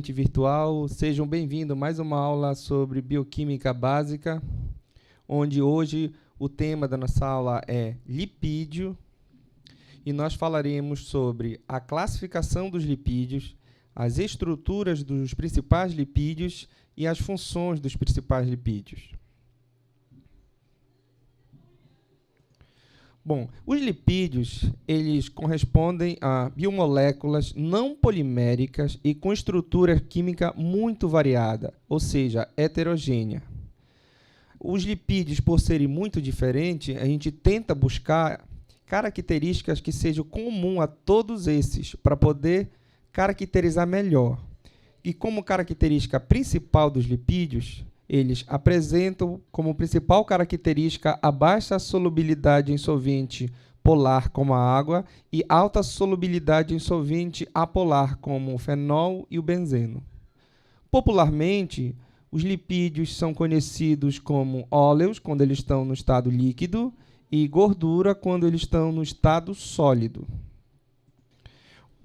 ambiente virtual. Sejam bem-vindos a mais uma aula sobre bioquímica básica, onde hoje o tema da nossa aula é lipídio, e nós falaremos sobre a classificação dos lipídios, as estruturas dos principais lipídios e as funções dos principais lipídios. Bom, os lipídios, eles correspondem a biomoléculas não poliméricas e com estrutura química muito variada, ou seja, heterogênea. Os lipídios, por serem muito diferentes, a gente tenta buscar características que sejam comuns a todos esses, para poder caracterizar melhor. E como característica principal dos lipídios, eles apresentam como principal característica a baixa solubilidade em solvente polar, como a água, e alta solubilidade em solvente apolar, como o fenol e o benzeno. Popularmente, os lipídios são conhecidos como óleos, quando eles estão no estado líquido, e gordura, quando eles estão no estado sólido.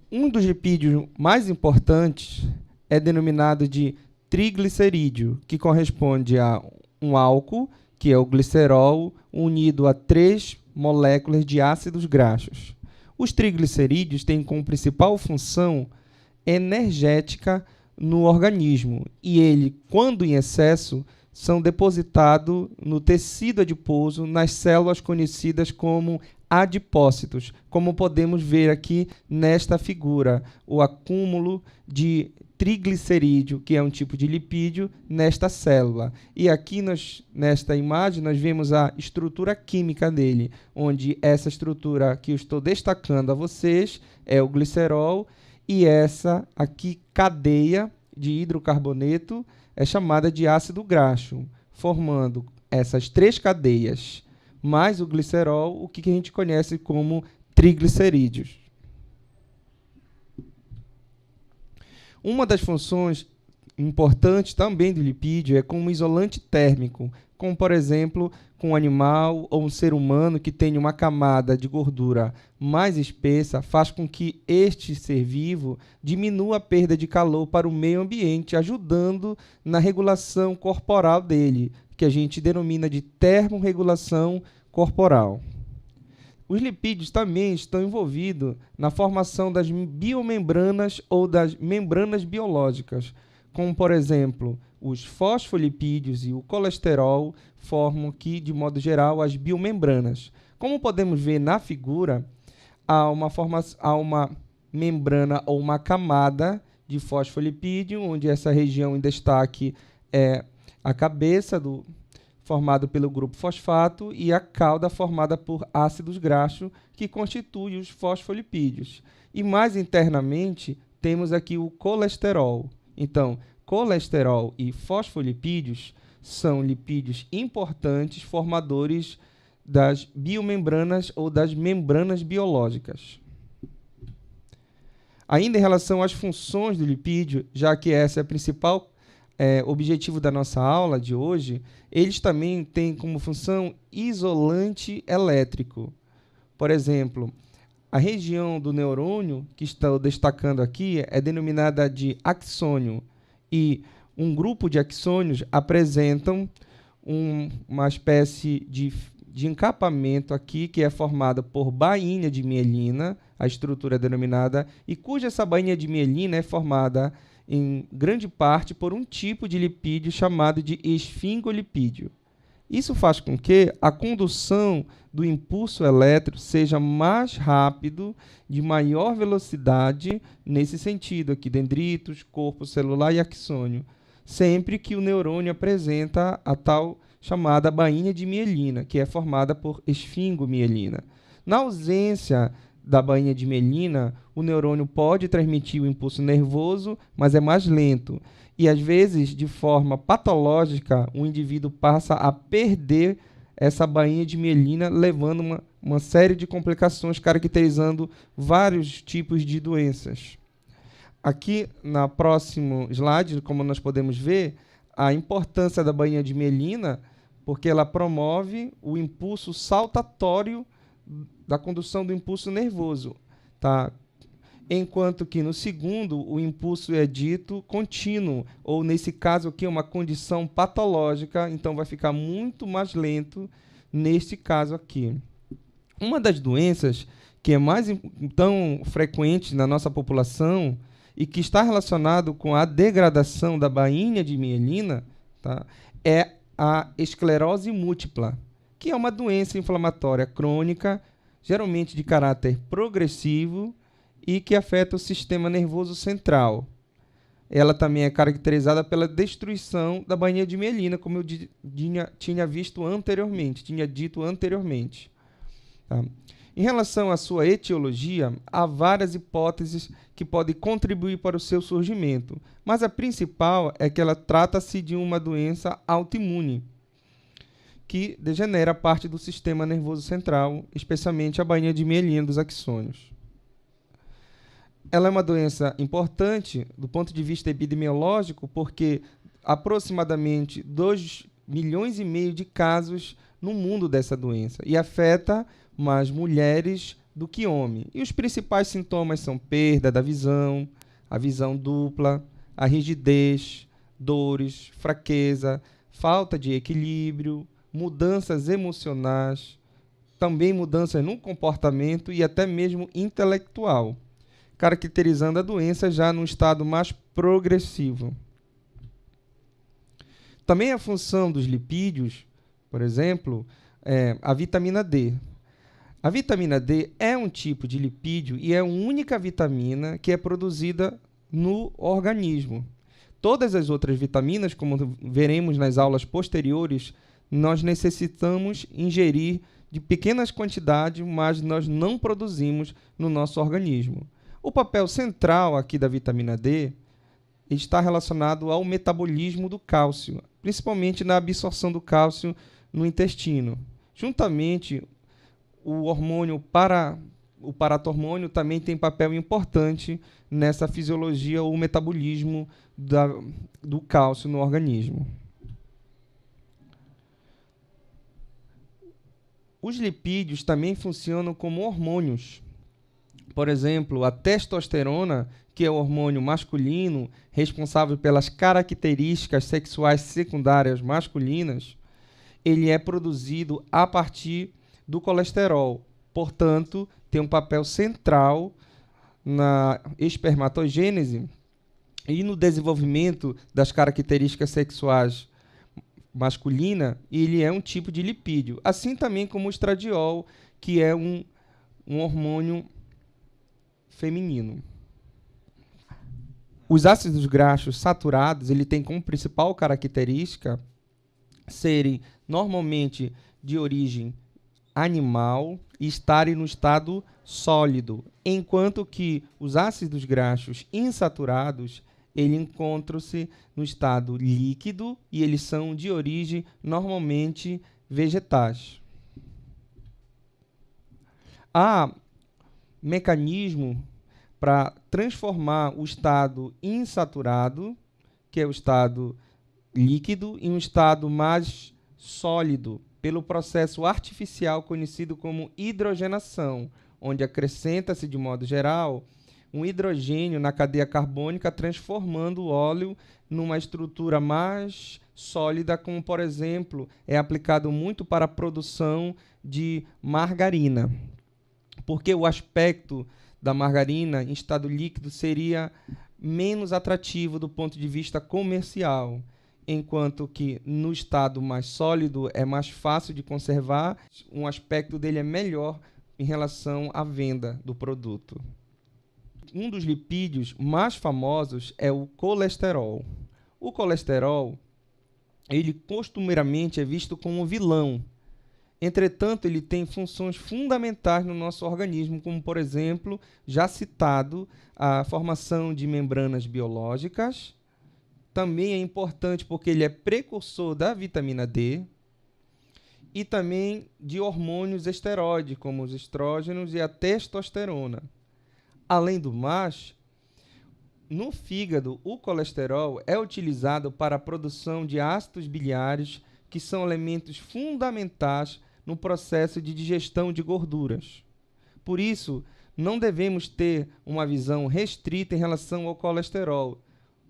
Um dos lipídios mais importantes é denominado de triglicerídeo, que corresponde a um álcool, que é o glicerol, unido a 3 moléculas de ácidos graxos. Os triglicerídeos têm como principal função energética no organismo, e ele, quando em excesso, são depositados no tecido adiposo, nas células conhecidas como adipócitos, como podemos ver aqui nesta figura, o acúmulo de triglicerídeo, que é um tipo de lipídio, nesta célula. E aqui, nesta imagem, nós vemos a estrutura química dele, onde essa estrutura que eu estou destacando a vocês é o glicerol, e essa aqui, cadeia de hidrocarboneto, é chamada de ácido graxo, formando essas 3 cadeias, mais o glicerol, o que a gente conhece como triglicerídeos. Uma das funções importantes também do lipídio é como isolante térmico, como, por exemplo, com um animal ou um ser humano que tenha uma camada de gordura mais espessa, faz com que este ser vivo diminua a perda de calor para o meio ambiente, ajudando na regulação corporal dele, que a gente denomina de termorregulação corporal. Os lipídios também estão envolvidos na formação das biomembranas ou das membranas biológicas, como, por exemplo, os fosfolipídios e o colesterol formam aqui, de modo geral, as biomembranas. Como podemos ver na figura, há uma membrana ou uma camada de fosfolipídio, onde essa região em destaque é a cabeça formado pelo grupo fosfato, e a cauda formada por ácidos graxos, que constituem os fosfolipídios. E mais internamente, temos aqui o colesterol. Então, colesterol e fosfolipídios são lipídios importantes formadores das biomembranas ou das membranas biológicas. Ainda em relação às funções do lipídio, já que essa é a principal objetivo da nossa aula de hoje, eles também têm como função isolante elétrico. Por exemplo, a região do neurônio, que estou destacando aqui, é denominada de axônio, e um grupo de axônios apresentam uma espécie de encapamento aqui, que é formado por bainha de mielina, a estrutura é denominada, e cuja essa bainha de mielina é formada em grande parte por um tipo de lipídio chamado de esfingolipídio. Isso faz com que a condução do impulso elétrico seja mais rápido, de maior velocidade, nesse sentido aqui, dendritos, corpo celular e axônio, sempre que o neurônio apresenta a tal chamada bainha de mielina, que é formada por esfingomielina. Na ausência da bainha de mielina, o neurônio pode transmitir o impulso nervoso, mas é mais lento. E, às vezes, de forma patológica, o indivíduo passa a perder essa bainha de mielina, levando uma série de complicações, caracterizando vários tipos de doenças. Aqui, no próximo slide, como nós podemos ver, a importância da bainha de mielina, porque ela promove o impulso saltatório da condução do impulso nervoso, tá? enquanto que no segundo o impulso é dito contínuo, ou nesse caso aqui é uma condição patológica, então vai ficar muito mais lento neste caso aqui. Uma das doenças que é mais tão frequente na nossa população e que está relacionado com a degradação da bainha de mielina, tá, é a esclerose múltipla, que é uma doença inflamatória crônica, geralmente de caráter progressivo e que afeta o sistema nervoso central. Ela também é caracterizada pela destruição da bainha de mielina, como eu tinha dito anteriormente. Tá? Em relação à sua etiologia, há várias hipóteses que podem contribuir para o seu surgimento, mas a principal é que ela trata-se de uma doença autoimune, que degenera parte do sistema nervoso central, especialmente a bainha de mielina dos axônios. Ela é uma doença importante do ponto de vista epidemiológico, porque aproximadamente 2,5 milhões de casos no mundo dessa doença, e afeta mais mulheres do que homens. E os principais sintomas são perda da visão, a visão dupla, a rigidez, dores, fraqueza, falta de equilíbrio, mudanças emocionais, também mudanças no comportamento e até mesmo intelectual, caracterizando a doença já num estado mais progressivo. Também a função dos lipídios, por exemplo, é a vitamina D. A vitamina D é um tipo de lipídio e é a única vitamina que é produzida no organismo. Todas as outras vitaminas, como veremos nas aulas posteriores, nós necessitamos ingerir de pequenas quantidades, mas nós não produzimos no nosso organismo. O papel central aqui da vitamina D está relacionado ao metabolismo do cálcio, principalmente na absorção do cálcio no intestino. Juntamente, o paratormônio também tem papel importante nessa fisiologia ou metabolismo do cálcio no organismo. Os lipídios também funcionam como hormônios. Por exemplo, a testosterona, que é o hormônio masculino responsável pelas características sexuais secundárias masculinas, ele é produzido a partir do colesterol. Portanto, tem um papel central na espermatogênese e no desenvolvimento das características sexuais masculinas, e ele é um tipo de lipídio. Assim também como o estradiol, que é um hormônio feminino. Os ácidos graxos saturados, ele tem como principal característica serem normalmente de origem animal e estarem no estado sólido, enquanto que os ácidos graxos insaturados, eles encontram-se no estado líquido e eles são de origem normalmente vegetais. Há mecanismo para transformar o estado insaturado, que é o estado líquido, em um estado mais sólido, pelo processo artificial conhecido como hidrogenação, onde acrescenta-se, de modo geral, um hidrogênio na cadeia carbônica, transformando o óleo numa estrutura mais sólida, como, por exemplo, é aplicado muito para a produção de margarina, porque o aspecto da margarina em estado líquido seria menos atrativo do ponto de vista comercial, enquanto que no estado mais sólido é mais fácil de conservar, um aspecto dele é melhor em relação à venda do produto. Um dos lipídios mais famosos é o colesterol. O colesterol, ele costumeiramente é visto como um vilão. Entretanto, ele tem funções fundamentais no nosso organismo, como, por exemplo, já citado, a formação de membranas biológicas. Também é importante porque ele é precursor da vitamina D e também de hormônios esteroides, como os estrógenos e a testosterona. Além do mais, no fígado, o colesterol é utilizado para a produção de ácidos biliares, que são elementos fundamentais no processo de digestão de gorduras. Por isso, não devemos ter uma visão restrita em relação ao colesterol,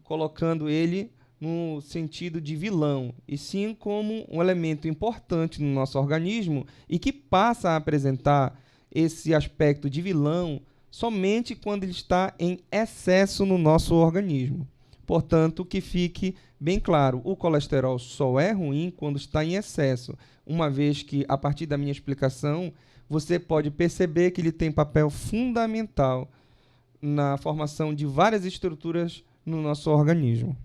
colocando ele no sentido de vilão, e sim como um elemento importante no nosso organismo e que passa a apresentar esse aspecto de vilão somente quando ele está em excesso no nosso organismo. Portanto, que fique bem claro, o colesterol só é ruim quando está em excesso, uma vez que, a partir da minha explicação, você pode perceber que ele tem papel fundamental na formação de várias estruturas no nosso organismo.